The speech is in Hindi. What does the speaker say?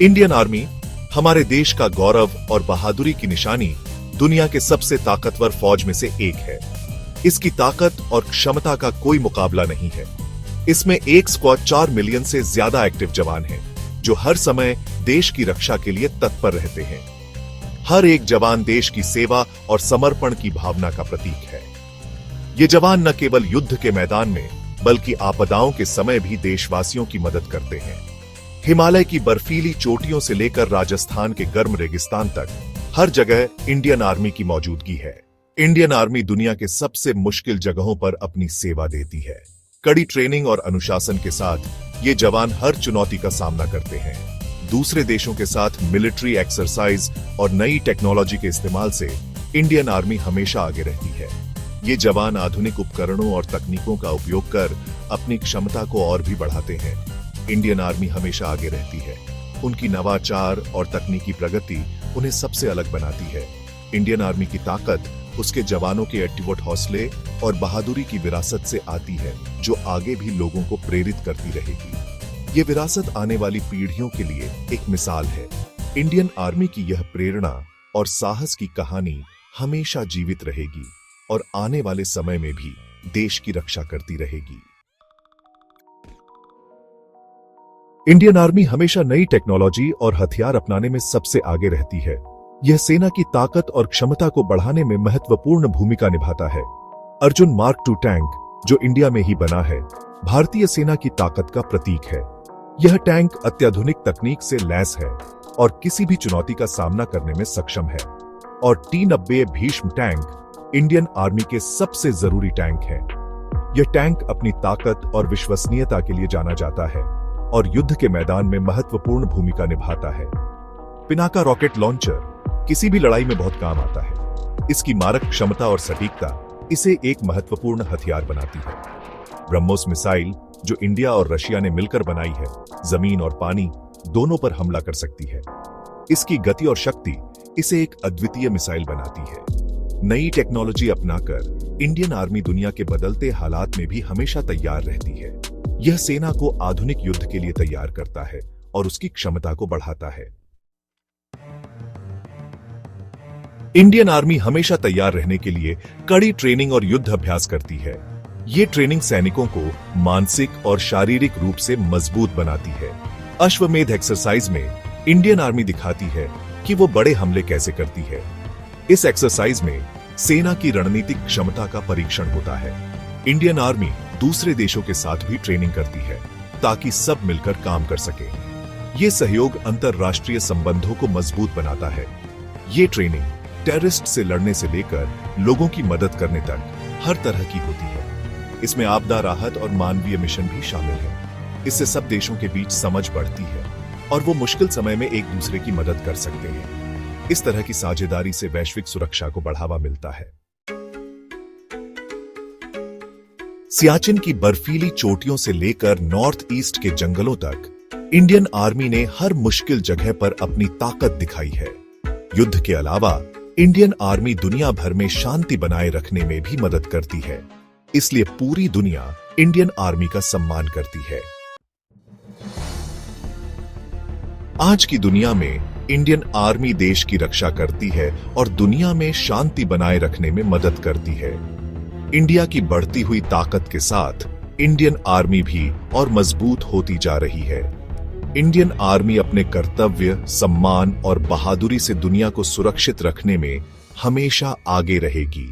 इंडियन आर्मी हमारे देश का गौरव और बहादुरी की निशानी, दुनिया के सबसे ताकतवर फौज में से एक है। इसकी ताकत और क्षमता का कोई मुकाबला नहीं है। इसमें एक स्क्वाड 4 मिलियन से ज्यादा एक्टिव जवान हैं, जो हर समय देश की रक्षा के लिए तत्पर रहते हैं। हर एक जवान देश की सेवा और समर्पण की भावना का प्रतीक है। ये जवान न केवल युद्ध के मैदान में, बल्कि आपदाओं के समय भी देशवासियों की मदद करते हैं। हिमालय की बर्फीली चोटियों से लेकर राजस्थान के गर्म रेगिस्तान तक हर जगह इंडियन आर्मी की मौजूदगी है। इंडियन आर्मी दुनिया के सबसे मुश्किल जगहों पर अपनी सेवा देती है। कड़ी ट्रेनिंग और अनुशासन के साथ ये जवान हर चुनौती का सामना करते हैं। दूसरे देशों के साथ मिलिट्री एक्सरसाइज और नई टेक्नोलॉजी के इस्तेमाल से इंडियन आर्मी हमेशा आगे रहती है। ये जवान आधुनिक उपकरणों और तकनीकों का उपयोग कर अपनी क्षमता को और भी बढ़ाते हैं। इंडियन आर्मी हमेशा आगे रहती है। उनकी नवाचार और तकनीकी प्रगति उन्हें सबसे अलग बनाती है। इंडियन आर्मी की ताकत उसके जवानों के अट्टूट हौसले और बहादुरी की विरासत से आती है, जो आगे भी लोगों को प्रेरित करती रहेगी। ये विरासत आने वाली पीढ़ियों के लिए एक मिसाल है। इंडियन आर्मी की यह प्रेरणा और साहस की कहानी हमेशा जीवित रहेगी और आने वाले समय में भी देश की रक्षा करती रहेगी। इंडियन आर्मी हमेशा नई टेक्नोलॉजी और हथियार अपनाने में सबसे आगे रहती है। यह सेना की ताकत और क्षमता को बढ़ाने में महत्वपूर्ण भूमिका निभाता है। अर्जुन मार्क II टैंक, जो इंडिया में ही बना है, भारतीय सेना की ताकत का प्रतीक है। यह टैंक अत्याधुनिक तकनीक से लैस है और किसी भी चुनौती का सामना करने में सक्षम है। और T-90 Bhishma tank Indian army के सबसे जरूरी टैंक है। यह टैंक अपनी ताकत और विश्वसनीयता के लिए जाना जाता है और युद्ध के मैदान में महत्वपूर्ण भूमिका निभाता है। पिनाका रॉकेट लॉन्चर किसी भी लड़ाई में बहुत काम आता है। इसकी मारक क्षमता और सटीकता इसे एक महत्वपूर्ण हथियार बनाती है। ब्रह्मोस मिसाइल, जो इंडिया और रशिया ने मिलकर बनाई है, जमीन और पानी दोनों पर हमला कर सकती है। इसकी गति और शक्ति इसे एक अद्वितीय मिसाइल बनाती है। नई टेक्नोलॉजी अपनाकर इंडियन आर्मी दुनिया के बदलते हालात में भी हमेशा तैयार रहती है। यह सेना को आधुनिक युद्ध के लिए तैयार करता है और उसकी क्षमता को बढ़ाता है। इंडियन आर्मी हमेशा तैयार रहने के लिए कड़ी ट्रेनिंग और युद्ध अभ्यास करती है। ये ट्रेनिंग सैनिकों को मानसिक और शारीरिक रूप से मजबूत बनाती है। अश्वमेध एक्सरसाइज में इंडियन आर्मी दिखाती है कि वो बड़े हमले कैसे करती है। इस एक्सरसाइज में सेना की रणनीतिक क्षमता का परीक्षण होता है। इंडियन आर्मी दूसरे देशों के साथ भी ट्रेनिंग करती है, ताकि सब मिलकर काम कर सके। ये सहयोग अंतरराष्ट्रीय संबंधों को मजबूत बनाता है। ये ट्रेनिंग टेररिस्ट से लड़ने से लेकर लोगों की मदद करने तक हर तरह की होती है। इसमें आपदा राहत और मानवीय मिशन भी शामिल है। इससे सब देशों के बीच समझ बढ़ती है और वो मुश्किल समय में एक दूसरे की मदद कर सकते हैं। इस तरह की साझेदारी से वैश्विक सुरक्षा को बढ़ावा मिलता है। सियाचिन की बर्फीली चोटियों से लेकर नॉर्थ ईस्ट के जंगलों तक इंडियन आर्मी ने हर मुश्किल जगह पर अपनी ताकत दिखाई है। युद्ध के अलावा इंडियन आर्मी दुनिया भर में शांति बनाए रखने में भी मदद करती है। इसलिए पूरी दुनिया इंडियन आर्मी का सम्मान करती है। आज की दुनिया में इंडियन आर्मी देश की रक्षा करती है और दुनिया में शांति बनाए रखने में मदद करती है। इंडिया की बढ़ती हुई ताकत के साथ इंडियन आर्मी भी और मजबूत होती जा रही है। इंडियन आर्मी अपने कर्तव्य, सम्मान और बहादुरी से दुनिया को सुरक्षित रखने में हमेशा आगे रहेगी।